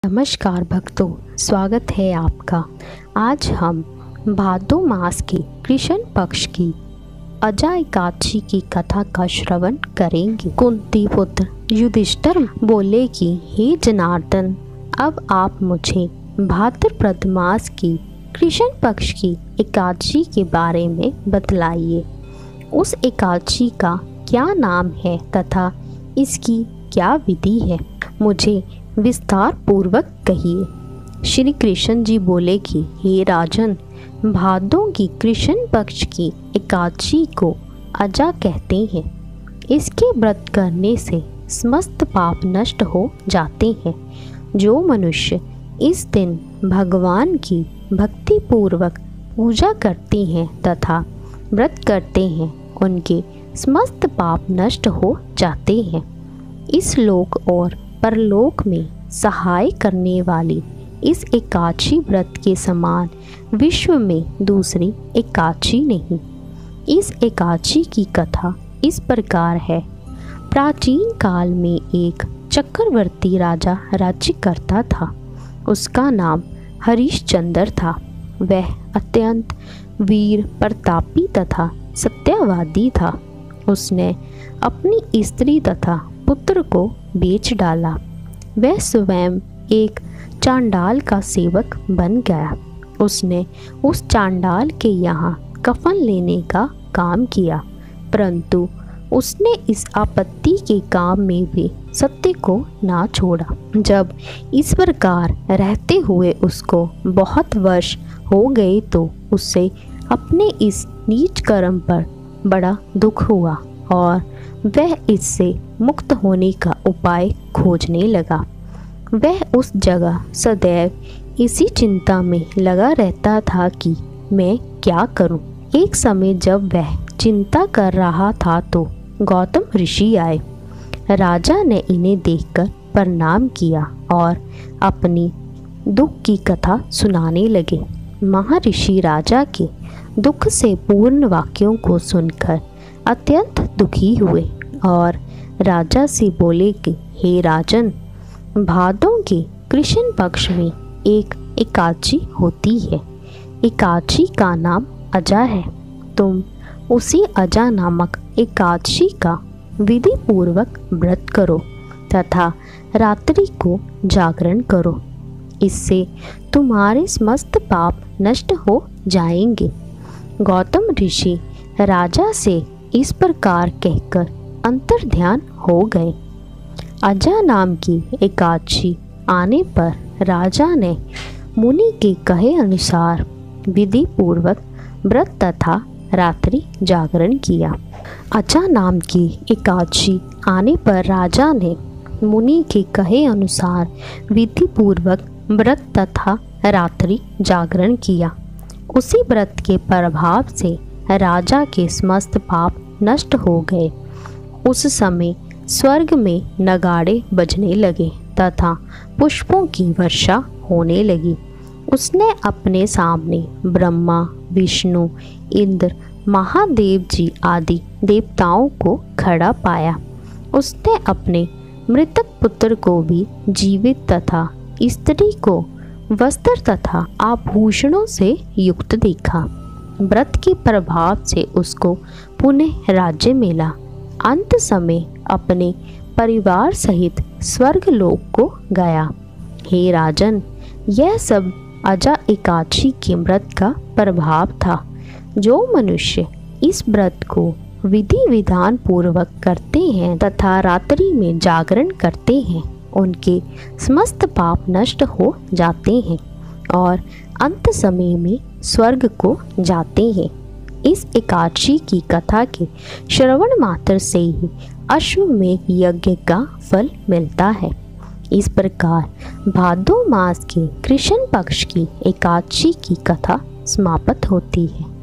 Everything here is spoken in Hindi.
नमस्कार भक्तों, स्वागत है आपका। आज हम भादो मास के कृष्ण पक्ष की अजा एकादशी की कथा का श्रवण करेंगे। कुंती पुत्र युधिष्ठिर बोले कि हे जनार्दन, अब आप मुझे भाद्रपद मास की कृष्ण पक्ष की एकादशी के बारे में बतलाइए। उस एकादशी का क्या नाम है तथा इसकी क्या विधि है, मुझे विस्तार पूर्वक कहिए। श्री कृष्ण जी बोले कि हे राजन, भादों की कृष्ण पक्ष की एकादशी को अजा कहते हैं। इसके व्रत करने से समस्त पाप नष्ट हो जाते हैं। जो मनुष्य इस दिन भगवान की भक्ति पूर्वक पूजा करते हैं तथा व्रत करते हैं, उनके समस्त पाप नष्ट हो जाते हैं। इस लोक और परलोक में सहाय करने वाली इस एकादशी व्रत के समान विश्व में दूसरी एकादशी नहीं। इस एकादशी की कथा इस प्रकार है। प्राचीन काल में एक चक्रवर्ती राजा राज्य करता था। उसका नाम हरिश्चंद्र था। वह अत्यंत वीर, प्रतापी तथा सत्यवादी था। उसने अपनी स्त्री तथा पुत्र को बेच डाला। वह स्वयं एक चांडाल का सेवक बन गया। उसने उस चांडाल के यहाँ कफन लेने का काम किया, परंतु उसने इस आपत्ति के काम में भी सत्य को ना छोड़ा। जब इस प्रकार रहते हुए उसको बहुत वर्ष हो गए तो उससे अपने इस नीच कर्म पर बड़ा दुख हुआ और वह इससे मुक्त होने का उपाय खोजने लगा। वह उस जगह सदैव इसी चिंता में लगा रहता था कि मैं क्या करूं। एक समय जब वह चिंता कर रहा था तो गौतम ऋषि आए। राजा ने इन्हें देखकर प्रणाम किया और अपनी दुख की कथा सुनाने लगे। महर्षि राजा के दुख से पूर्ण वाक्यों को सुनकर अत्यंत दुखी हुए और राजा से बोले कि हे राजन, भादों के कृष्ण पक्ष में एक एकादशी होती है। एकादशी का नाम अजा है। तुम उसी अजा नामक एकादशी का विधि पूर्वक व्रत करो तथा रात्रि को जागरण करो। इससे तुम्हारे समस्त पाप नष्ट हो जाएंगे। गौतम ऋषि राजा से इस प्रकार कहकर अंतर्ध्यान हो गए। अजा नाम की एकादशी आने पर राजा ने मुनि के कहे अनुसार विधि पूर्वक व्रत तथा रात्रि जागरण किया। अजा नाम की एकादशी आने पर राजा ने मुनि के कहे अनुसार विधि पूर्वक व्रत तथा रात्रि जागरण किया। उसी व्रत के प्रभाव से राजा के समस्त पाप नष्ट हो गए। उस समय स्वर्ग में नगाड़े बजने लगे तथा पुष्पों की वर्षा होने लगी। उसने अपने सामने ब्रह्मा, विष्णु, इंद्र, महादेव जी आदि देवताओं को खड़ा पाया। उसने अपने मृतक पुत्र को भी जीवित तथा स्त्री को वस्त्र तथा आभूषणों से युक्त देखा। व्रत के प्रभाव से उसको पुनः राज्य मिला। अंत समय अपने परिवार सहित स्वर्ग लोक को गया। हे राजन, यह सब अजा एकादशी के व्रत का प्रभाव था। जो मनुष्य इस व्रत को विधि विधान पूर्वक करते हैं तथा रात्रि में जागरण करते हैं, उनके समस्त पाप नष्ट हो जाते हैं और अंत समय में स्वर्ग को जाते हैं। इस एकादशी की कथा के श्रवण मात्र से ही अश्वमेध यज्ञ का फल मिलता है। इस प्रकार भादो मास के कृष्ण पक्ष की एकादशी की कथा समाप्त होती है।